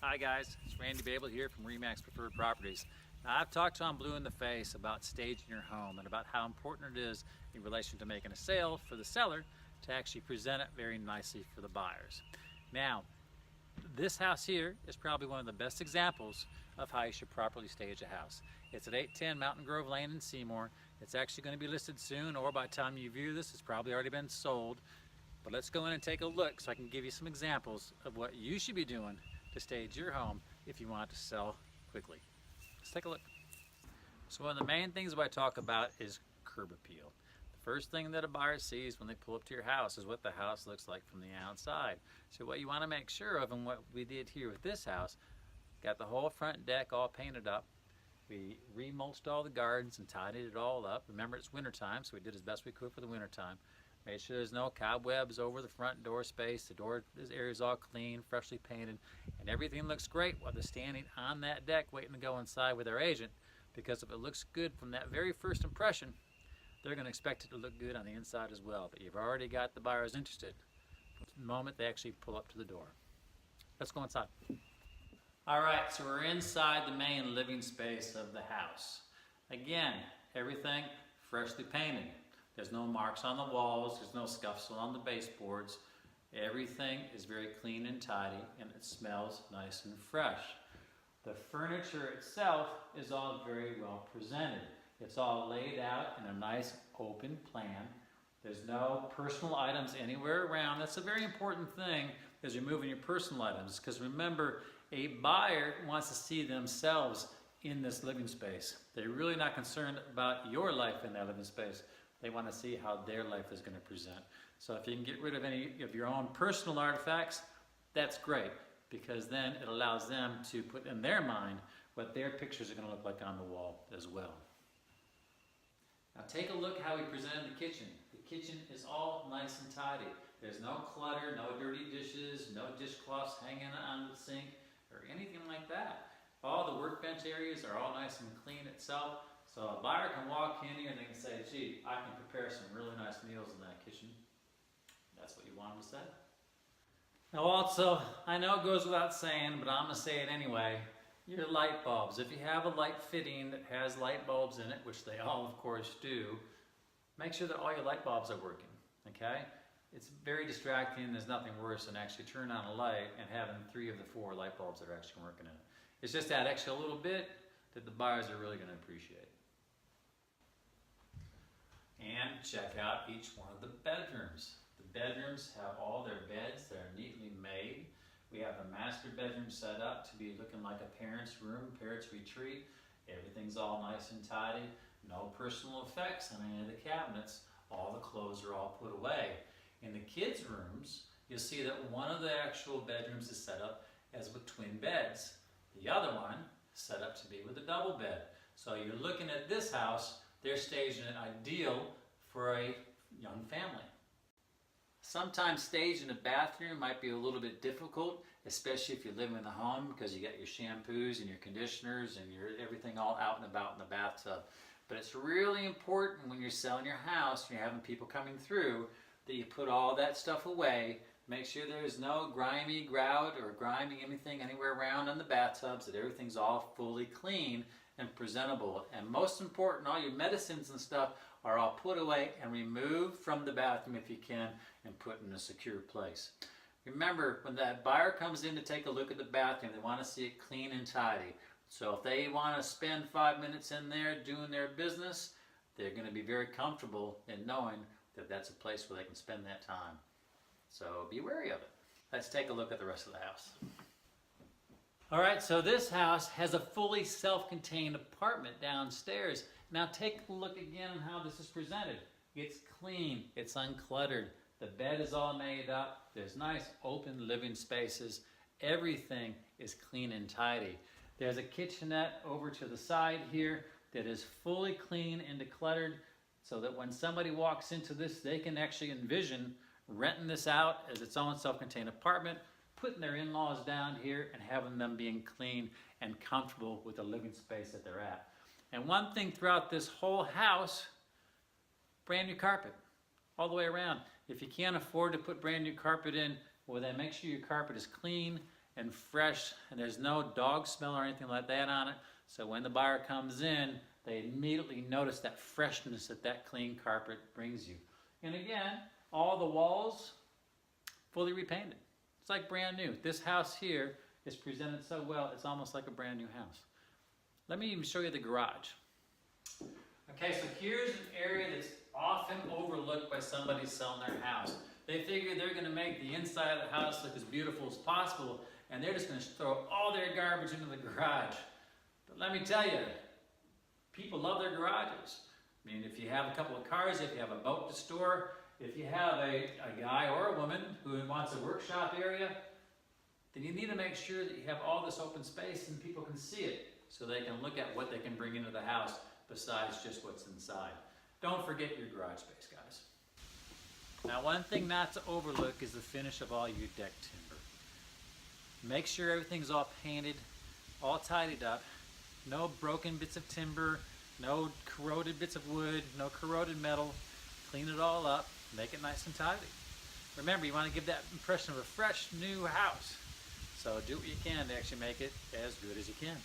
Hi guys, it's Randy Bable here from RE/MAX Preferred Properties. Now, I've talked Tom Blue in the face about staging your home and about how important it is in relation to making a sale for the seller to actually present it very nicely for the buyers. Now, this house here is probably one of the best examples of how you should properly stage a house. It's at 810 Mountain Grove Lane in Seymour. It's actually going to be listed soon, or by the time you view this, it's probably already been sold. But let's go in and take a look so I can give you some examples of what you should be doing to stage your home if you want it to sell quickly. Let's take a look. So one of the main things I talk about is curb appeal. The first thing that a buyer sees when they pull up to your house is what the house looks like from the outside. So what you want to make sure of, and what we did here with this house, got the whole front deck all painted up. We remulched all the gardens and tidied it all up. Remember, it's winter time, so we did as best we could for the winter time. Made sure there's no cobwebs over the front door space. The door area is all clean, freshly painted, and everything looks great while they're standing on that deck waiting to go inside with their agent, because if it looks good from that very first impression, they're going to expect it to look good on the inside as well. But you've already got the buyers interested from the moment they actually pull up to the door. Let's go inside. All right, so we're inside the main living space of the house. Again, everything freshly painted. There's no marks on the walls, there's no scuffs on the baseboards. Everything is very clean and tidy, and it smells nice and fresh. The furniture itself is all very well presented. It's all laid out in a nice open plan. There's no personal items anywhere around. That's a very important thing as you're moving your personal items, because remember, a buyer wants to see themselves in this living space. They're really not concerned about your life in that living space. They want to see how their life is going to present. So if you can get rid of any of your own personal artifacts, that's great, because then it allows them to put in their mind what their pictures are going to look like on the wall as well. Now take a look how we presented the kitchen. The kitchen is all nice and tidy. There's no clutter, no dirty dishes, no dishcloths hanging on the sink or anything like that. All the workbench areas are all nice and clean itself. So a buyer can walk in here and they can say, gee, I can prepare some really nice meals in that kitchen. That's what you want them to say. Now also, I know it goes without saying, but I'm going to say it anyway, your light bulbs. If you have a light fitting that has light bulbs in it, which they all of course do, make sure that all your light bulbs are working, okay? It's very distracting. There's nothing worse than actually turning on a light and having 3 of the 4 light bulbs that are actually working in it. It's just that extra little bit that the buyers are really going to appreciate. And check out each one of the bedrooms. The bedrooms have all their beds. They're neatly made. We have the master bedroom set up to be looking like a parent's room, parent's retreat. Everything's all nice and tidy. No personal effects on any of the cabinets. All the clothes are all put away. In the kids' rooms, you'll see that one of the actual bedrooms is set up as with twin beds. The other one is set up to be with a double bed. So you're looking at this house, they're staging it ideal for a young family. Sometimes staging a bathroom might be a little bit difficult, especially if you live in the home, because you got your shampoos and your conditioners and your everything all out and about in the bathtub. But it's really important when you're selling your house and you're having people coming through that you put all that stuff away. Make sure there's no grimy grout or grimy anything anywhere around in the bathtubs, that everything's all fully clean and presentable. And most important, all your medicines and stuff are all put away and removed from the bathroom if you can, and put in a secure place. Remember, when that buyer comes in to take a look at the bathroom, they want to see it clean and tidy. So if they want to spend 5 minutes in there doing their business, they're going to be very comfortable in knowing that that's a place where they can spend that time. So be wary of it. Let's take a look at the rest of the house. All right, so this house has a fully self-contained apartment downstairs. Now take a look again on how this is presented. It's clean, it's uncluttered. The bed is all made up. There's nice open living spaces. Everything is clean and tidy. There's a kitchenette over to the side here that is fully clean and decluttered, so that when somebody walks into this, they can actually envision renting this out as its own self-contained apartment, putting their in-laws down here and having them being clean and comfortable with the living space that they're at. And one thing throughout this whole house, brand new carpet all the way around. If you can't afford to put brand new carpet in, well then make sure your carpet is clean and fresh, and there's no dog smell or anything like that on it. So when the buyer comes in, they immediately notice that freshness that that clean carpet brings you. And again, all the walls fully repainted. It's like brand new. This house here is presented so well, it's almost like a brand new house. Let me even show you the garage. Okay, so here's an area that's often overlooked by somebody selling their house. They figure they're going to make the inside of the house look as beautiful as possible, and they're just going to throw all their garbage into the garage. But let me tell you, people love their garages. I mean, if you have a couple of cars, if you have a boat to store, if you have a guy or a woman who wants a workshop area, then you need to make sure that you have all this open space and people can see it so they can look at what they can bring into the house besides just what's inside. Don't forget your garage space, guys. Now, one thing not to overlook is the finish of all your deck timber. Make sure everything's all painted, all tidied up, no broken bits of timber, no corroded bits of wood, no corroded metal. Clean it all up, make it nice and tidy. Remember, you want to give that impression of a fresh new house. So do what you can to actually make it as good as you can.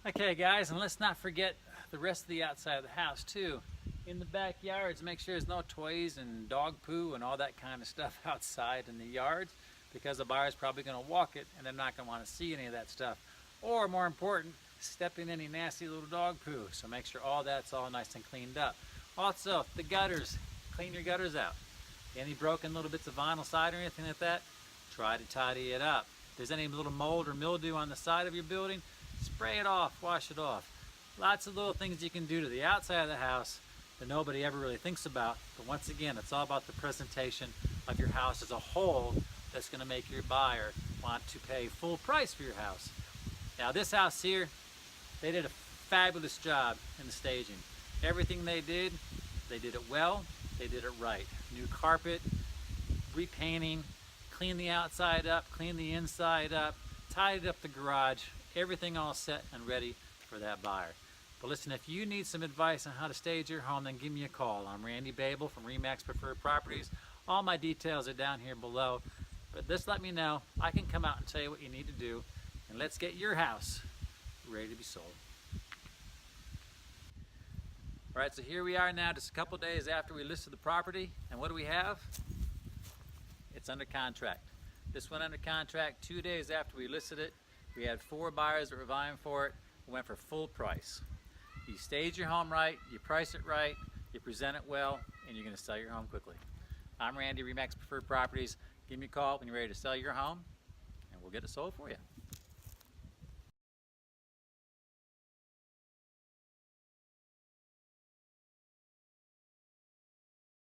Okay guys, and let's not forget the rest of the outside of the house too. In the backyards, make sure there's no toys and dog poo and all that kind of stuff outside in the yards, because the buyer's probably going to walk it and they're not going to want to see any of that stuff. Or more important, step in any nasty little dog poo. So make sure all that's all nice and cleaned up. Also, the gutters, clean your gutters out. Any broken little bits of vinyl side or anything like that, try to tidy it up. If there's any little mold or mildew on the side of your building, spray it off, wash it off. Lots of little things you can do to the outside of the house that nobody ever really thinks about. But once again, it's all about the presentation of your house as a whole that's going to make your buyer want to pay full price for your house. Now this house here, they did a fabulous job in the staging. Everything they did it well, they did it right. New carpet, repainting, clean the outside up, clean the inside up, tidied up the garage, everything all set and ready for that buyer. But listen, if you need some advice on how to stage your home, then give me a call. I'm Randy Bable from RE/MAX Preferred Properties. All my details are down here below. But just let me know. I can come out and tell you what you need to do, and let's get your house ready to be sold. All right, so here we are now, just a couple days after we listed the property, and what do we have? It's under contract. This went under contract 2 days after we listed it. We had 4 buyers that were vying for it. We went for full price. You stage your home right, you price it right, you present it well, and you're going to sell your home quickly. I'm Randy, RE/MAX Preferred Properties. Give me a call when you're ready to sell your home, and we'll get it sold for you.